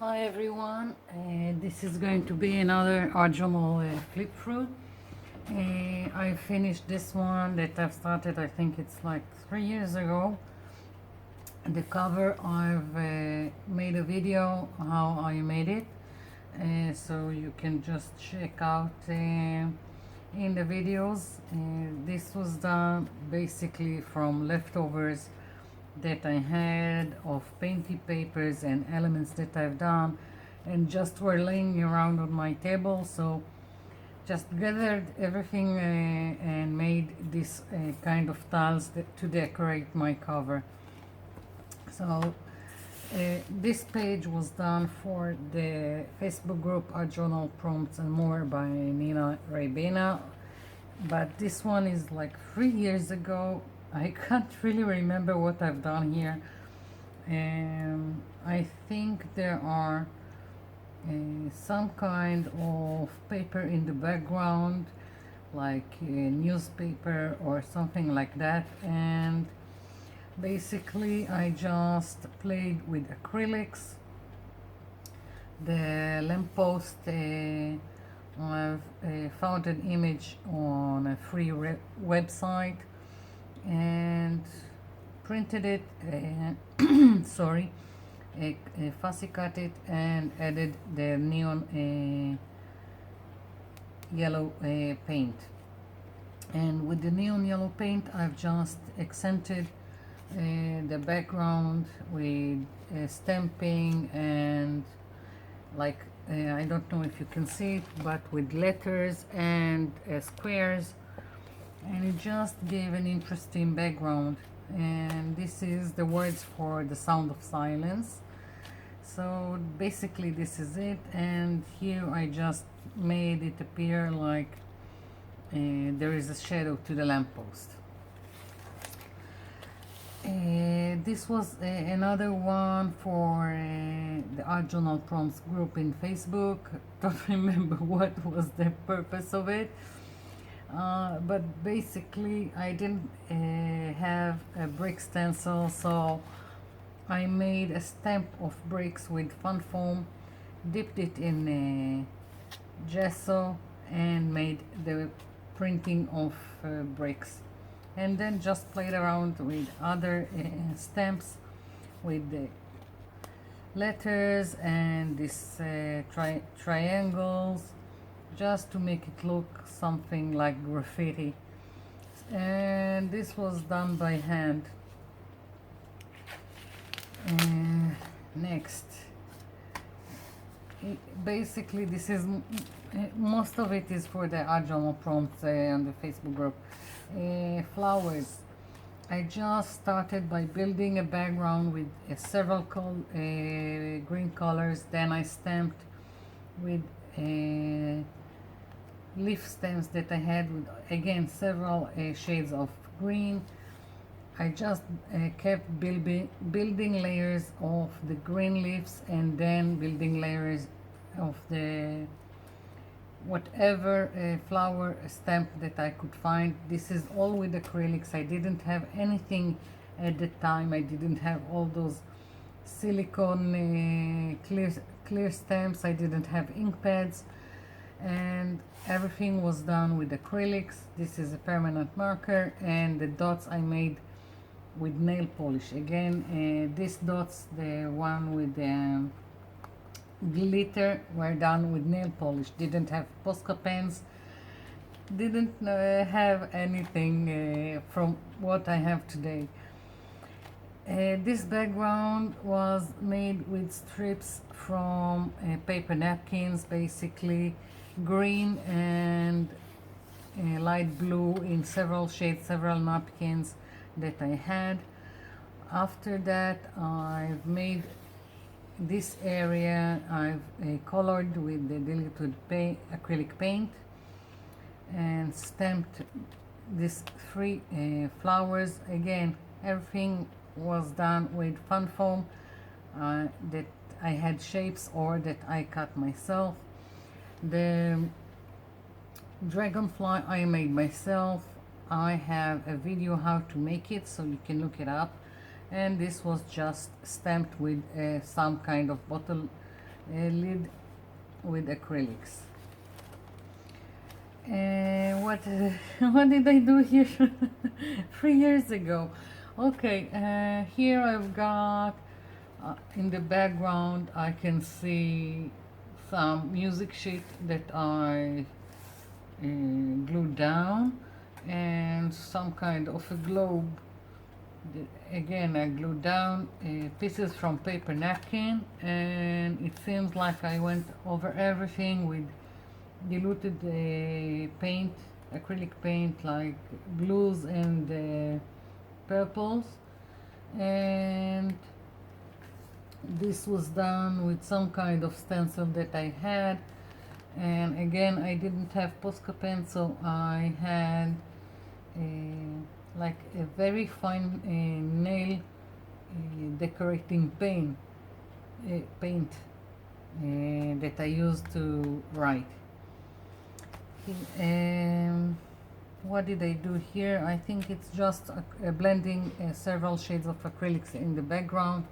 Hi everyone, this is going to be another original flip through. I finished this one that I've started, I think it's like 3 years ago. The cover, I've made a video how I made it, so you can just check out in the videos. This was done basically from leftovers that I had of painted papers and elements that I've done and just were laying around on my table, so just gathered everything and made this kind of tiles to decorate my cover. So this page was done for the Facebook group Art Journal Prompts and More by Nina Rabena, but this one is like 3 years ago. I can't really remember what I've done here. I think there are some kind of paper in the background, like a newspaper or something like that, and basically I just played with acrylics. The lamppost, I've found an image on a free website and printed it, sorry, fussy cut it and added the neon yellow paint. And with the neon yellow paint, I've just accented the background with stamping and like I don't know if you can see it, but with letters and squares, and it just gave an interesting background. And this is the words for The Sound of Silence. So basically this is it, and here I just made it appear like there is a shadow to the lamppost. This was another one for the Art Journal Prompts group in Facebook. Don't remember what was the purpose of it. But basically I didn't have a brick stencil, so I made a stamp of bricks with fun foam, dipped it in gesso and made the printing of bricks, and then just played around with other stamps with the letters and these triangles, just to make it look something like graffiti. And this was done by hand. Next, basically this is most of it is for the Art Journal Prompts on the Facebook group. Flowers, I just started by building a background with several green colors. Then I stamped with leaf stems that I had with again several shades of green. I just kept building layers of the green leaves and then building layers of the whatever flower stamp that I could find. This is all with acrylics. I didn't have anything at the time. I didn't have all those silicone clear stamps. I didn't have ink pads, and everything was done with acrylics. This is a permanent marker, and the dots I made with nail polish. Again, these dots, the one with the glitter, were done with nail polish. Didn't have Posca pens, didn't have anything from what I have today. This background was made with strips from paper napkins, basically green and light blue in several shades, several napkins that I had. After that, I've made this area, I've colored with the diluted acrylic paint and stamped these three flowers. Again, everything was done with fun foam that I had shapes or that I cut myself. The dragonfly I made myself. I have a video how to make it, so you can look it up. And this was just stamped with some kind of bottle lid with acrylics. What what did I do here 3 years ago? Okay, here I've got in the background I can see some music sheet that I glued down, and some kind of a globe. Again, I glued down pieces from paper napkin, and it seems like I went over everything with diluted paint, acrylic paint, like blues and purples. And this was done with some kind of stencil that I had. And again, I didn't have Posca pen, so I had like a very fine nail decorating paint that I used to write. What did I do here? I think it's just blending several shades of acrylics in the background.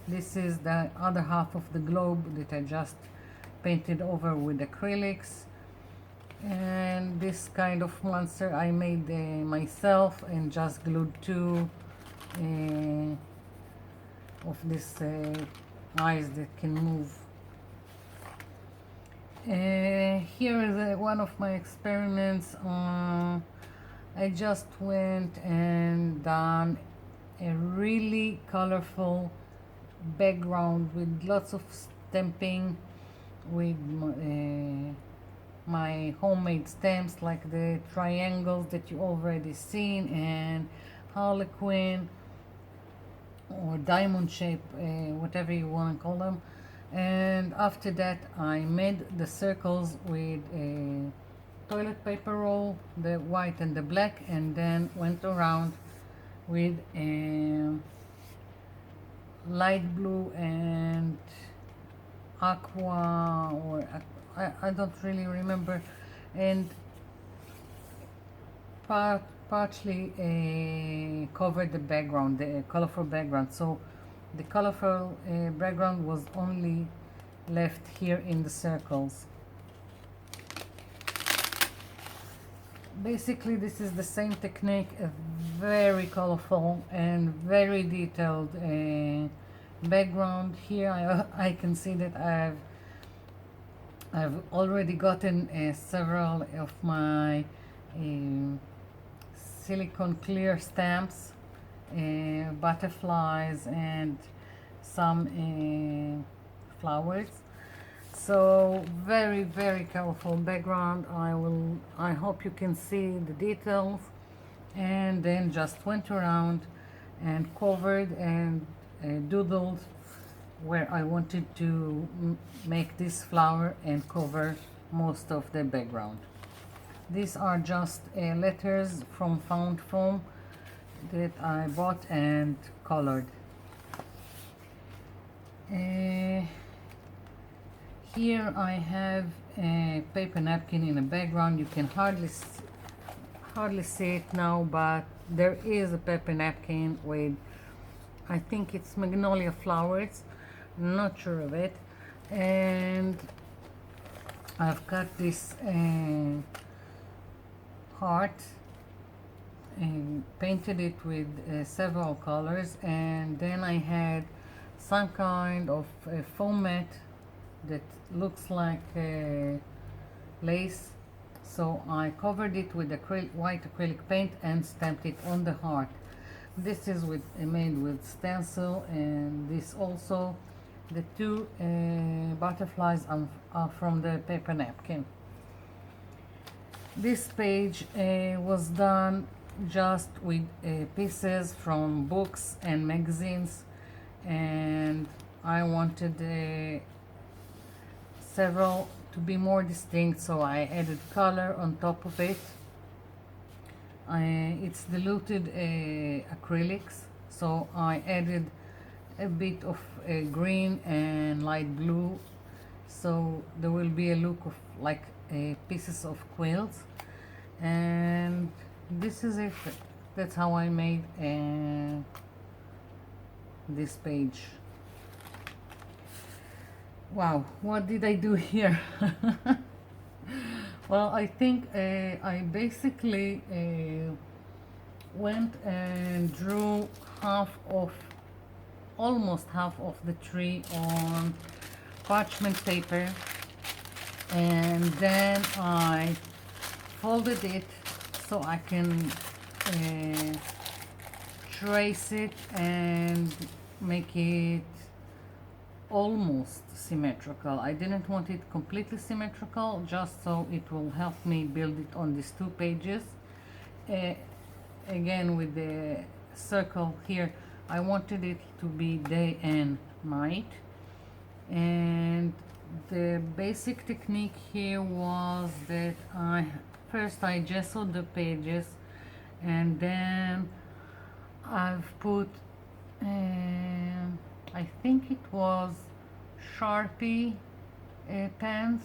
This is the other half of the globe that I just painted over with acrylics. And this kind of monster I made myself, and just glued two of these eyes that can move. Here is one of my experiments. I just went and done a really colorful background with lots of stamping with my homemade stamps, like the triangles that you already seen, and harlequin or diamond shape, whatever you want to call them. And after that I made the circles with a toilet paper roll, the white and the black, and then went around with a light blue and aqua, or I don't really remember, and partially covered the background, the colorful background. So the colorful background was only left here in the circles. Basically, this is the same technique, a very colorful and very detailed background. Here I can see that I've already gotten several of my silicone clear stamps, butterflies, and some flowers. So very, very colorful background. I hope you can see the details. And then just went around and covered and doodled where I wanted to make this flower and cover most of the background. These are just letters from found foam that I bought and colored. Here I have a paper napkin in the background. You can hardly see it now, but there is a paper napkin with, I think it's magnolia flowers, not sure of it. And I've got this heart and painted it with several colors, and then I had some kind of foam mat that looks like lace, so I covered it with white acrylic paint and stamped it on the heart. This is made with stencil, and this also, the two butterflies are from the paper napkin. This page was done just with pieces from books and magazines, and I wanted several to be more distinct, so I added color on top of it. It's diluted acrylics, so I added a bit of green and light blue, so there will be a look of like pieces of quills. And this is it. That's how I made this page. Wow, what did I do here? Well, I think I basically went and drew half of, almost half of the tree on parchment paper, and then I folded it so I can trace it and make it almost symmetrical. I didn't want it completely symmetrical, just so it will help me build it on these 2 pages. Uh, Again, with the circle here, I wanted it to be day and night. And the basic technique here was that I gessoed the pages, and then I've put I think it was Sharpie pens,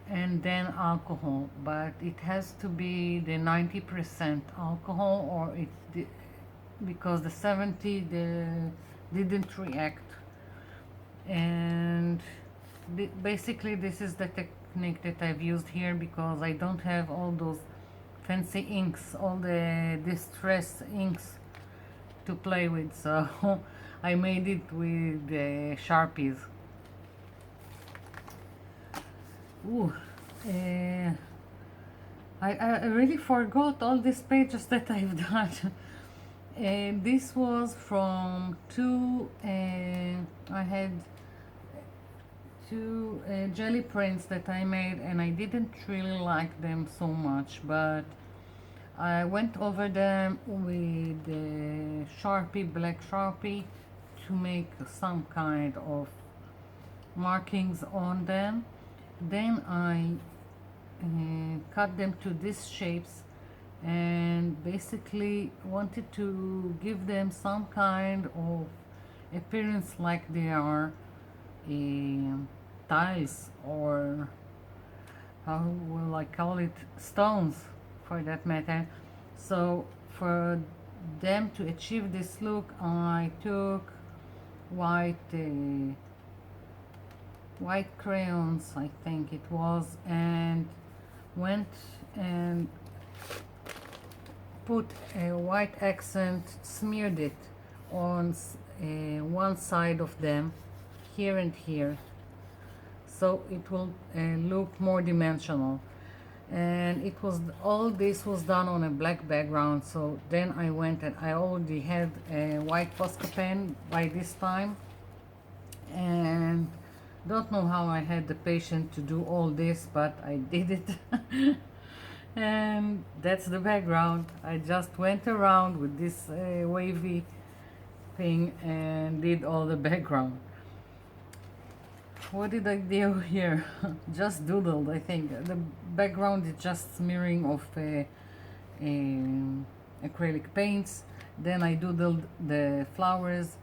and then alcohol, but it has to be the 90% alcohol, or because the 70 didn't react. And basically this is the technique that I've used here, because I don't have all those fancy inks, all the distress inks to play with, so I made it with Sharpies. Ooh, I really forgot all these pages that I've done. This was from I had two jelly prints that I made, and I didn't really like them so much, but I went over them with the Sharpie, black Sharpie, to make some kind of markings on them. Then I cut them to these shapes, and basically wanted to give them some kind of appearance like they are tiles, or how will I call it, stones for that matter. So for them to achieve this look, I took white crayons, I think it was, and went and put a white accent, smeared it on one side of them, here and here, so it will look more dimensional. And it was, all this was done on a black background. So then I went, and I already had a white Posca pen by this time, and don't know how I had the patience to do all this, but I did it. And that's the background. I just went around with this wavy thing and did all the background. What did I do here? Just doodled, I think. The background is just smearing of acrylic paints. Then I doodled the flowers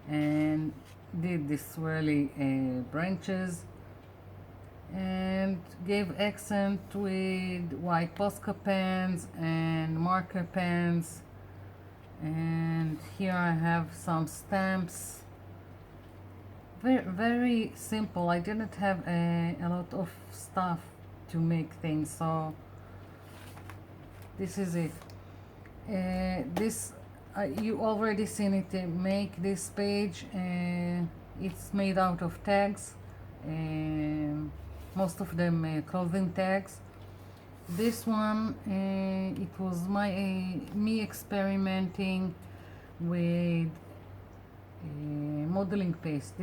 and did these swirly branches, and gave accent with white Posca pens and marker pens. And here I have some stamps. Very, very simple. I didn't have a lot of stuff to make things, so this is it. This you already seen it make this page. It's made out of tags, most of them clothing tags. This one, it was me experimenting with modeling paste.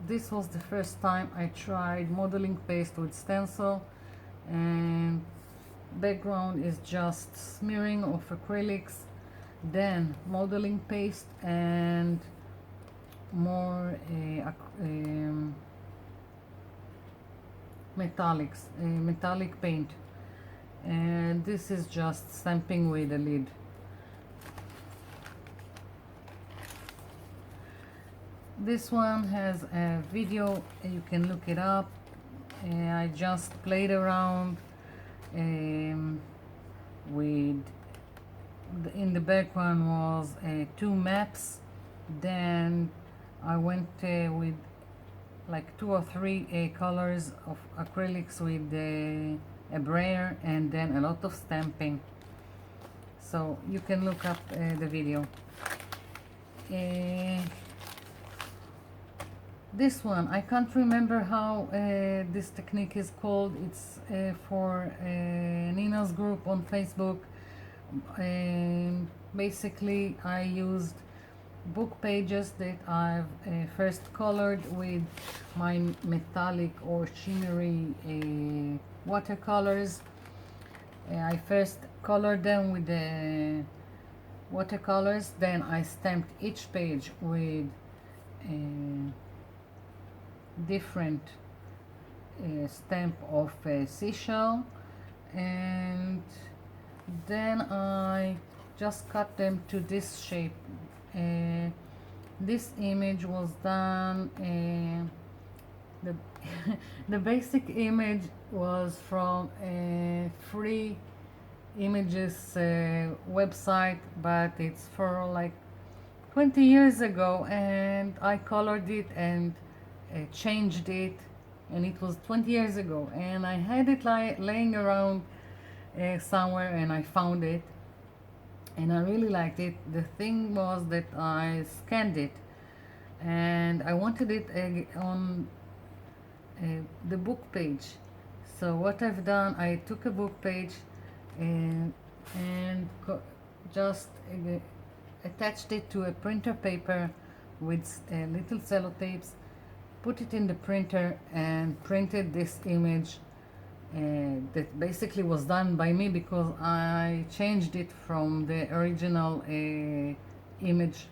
This was the first time I tried modeling paste with stencil, and background is just smearing of acrylics, then modeling paste, and more metallic paint, and this is just stamping with a lid. This one has a video, you can look it up. I just played around with in the background was 2 maps. Then I went with like 2 or 3 colors of acrylics with a brayer and then a lot of stamping. So you can look up the video. This one, I can't remember how this technique is called. It's for Nina's group on Facebook. Basically, I used book pages that I've first colored with my metallic or shimmery watercolors. I first colored them with the watercolors, then I stamped each page with different stamp of seashell, and then I just cut them to this shape. This image was done, the, the basic image was from a free images website, but it's for like 20 years ago, and I colored it and changed it, and it was 20 years ago, and I had it laying around somewhere, and I found it and I really liked it. The thing was that I scanned it and I wanted it on the book page. So what I've done, I took a book page and just attached it to a printer paper with little sellotapes, put it in the printer and printed this image that basically was done by me because I changed it from the original image,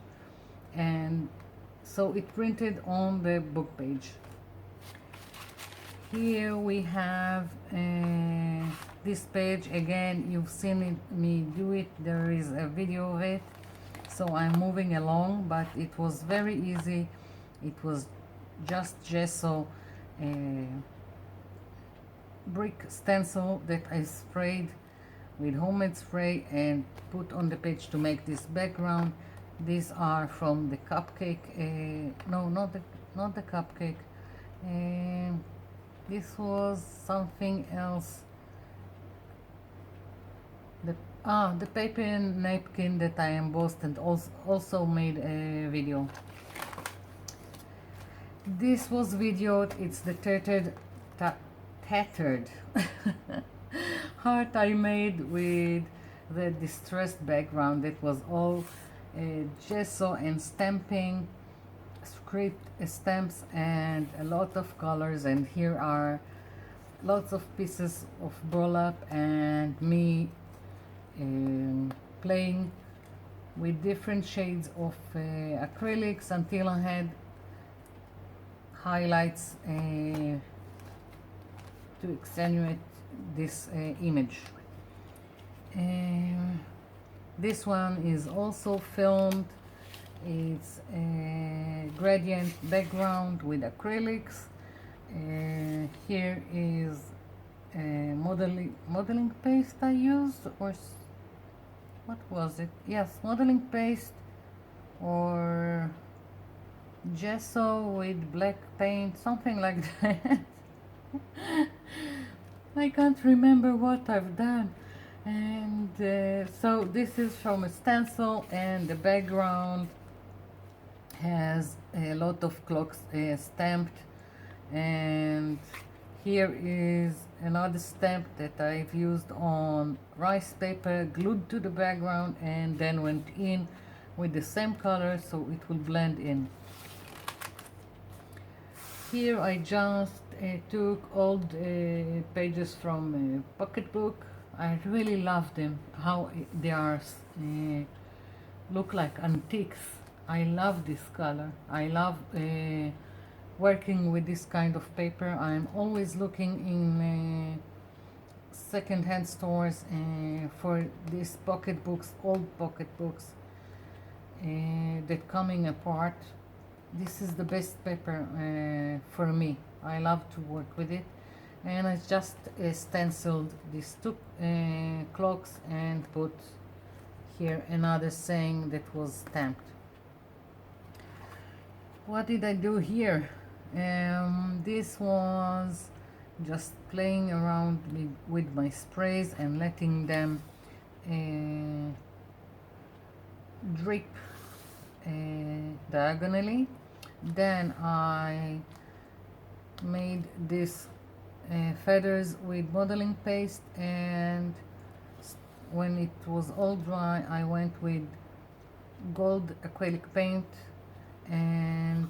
and so it printed on the book page. Here we have this page again. You've seen me do it. There is a video of it, so I'm moving along, but it was very easy. It was just gesso brick stencil that I sprayed with homemade spray and put on the page to make this background. These are from the cupcake, no, not the cupcake, this was something else. The paper napkin that I embossed and also made a video. This was videoed. It's the tattered heart I made with the distressed background that was all gesso and stamping, script stamps and a lot of colors, and here are lots of pieces of burlap and me playing with different shades of acrylics until I had highlights to accentuate this image. This one is also filmed. It's a gradient background with acrylics. Here is a modeling paste I used, or what was it? Yes, modeling paste or gesso with black paint, something like that. I can't remember what I've done. And so this is from a stencil, and the background has a lot of clocks stamped, and here is another stamp that I've used on rice paper, glued to the background, and then went in with the same color so it will blend in. Here I just took old pages from a pocketbook. I really love them, how they are look like antiques. I love this color. I love working with this kind of paper. I'm always looking in second-hand stores for these pocketbooks, old pocketbooks that coming apart. This is the best paper for me. I love to work with it, and I just stenciled these two clocks and put here another saying that was stamped. What did I do here? This was just playing around with my sprays and letting them drip diagonally. Then I made this feathers with modeling paste, and when it was all dry I went with gold acrylic paint and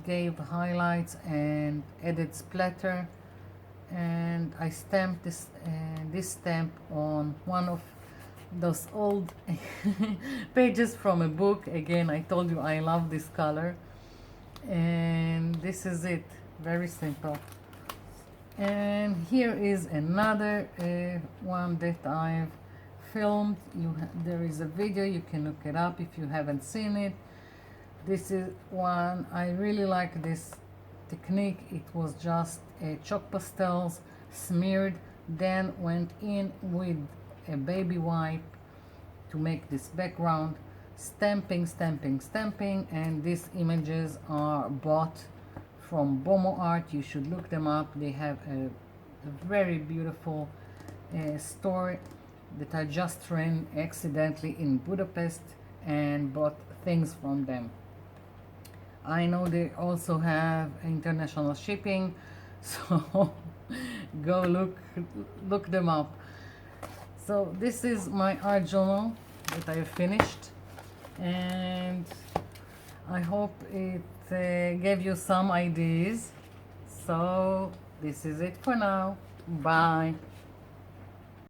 gave highlights and added splatter, and I stamped this stamp on one of those old pages from a book. Again, I told you I love this color, and this is it. Very simple. And here is another one that I've filmed. There is a video, you can look it up if you haven't seen it. This is one, I really like this technique. It was just chalk pastels smeared, then went in with a baby wipe to make this background, stamping, and these images are bought from Bomo Art. You should look them up. They have a very beautiful store that I just ran accidentally in Budapest and bought things from them. I know they also have international shipping, so go look them up. So this is my art journal that I finished, and I hope it gave you some ideas. So this is it for now. Bye.